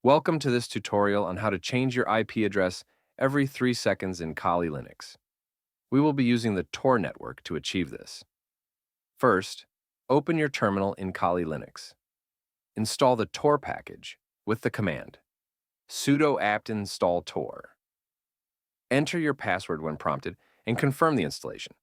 Welcome to this tutorial on how to change your IP address every 3 seconds in Kali Linux. We will be using the Tor network to achieve this. First, open your terminal in Kali Linux. Install the Tor package with the command sudo apt install tor. Enter your password when prompted and confirm the installation.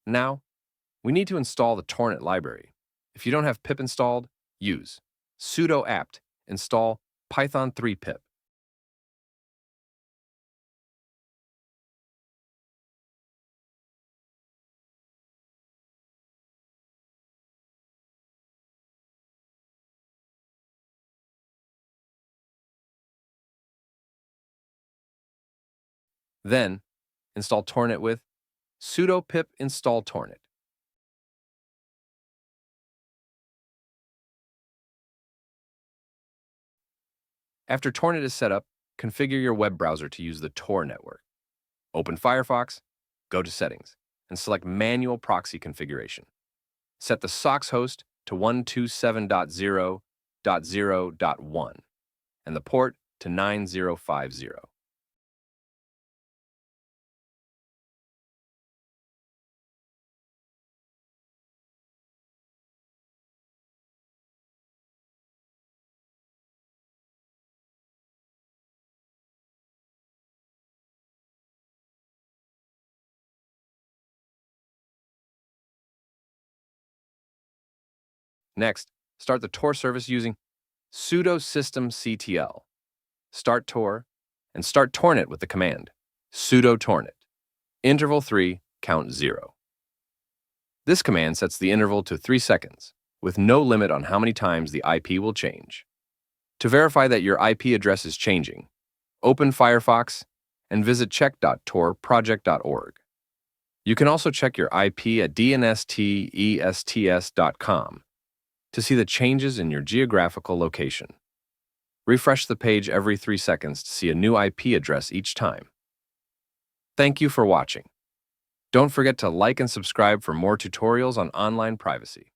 Now, we need to install the Tornet library. If you don't have pip installed, use sudo apt install python 3 pip. Then, install Tornet with sudo pip install Tornet. After Tornet is set up, configure your web browser to use the Tor network. Open Firefox, go to Settings, and select Manual Proxy Configuration. Set the SOCKS host to 127.0.0.1 and the port to 9050. Next, start the Tor service using sudo systemctl, start Tor, and start Tornet with the command sudo tornet, interval 3, count 0. This command sets the interval to 3 seconds, with no limit on how many times the IP will change. To verify that your IP address is changing, open Firefox and visit check.torproject.org. You can also check your IP at dnstests.com to see the changes in your geographical location. Refresh the page every 3 seconds to see a new IP address each time. Thank you for watching. Don't forget to like and subscribe for more tutorials on online privacy.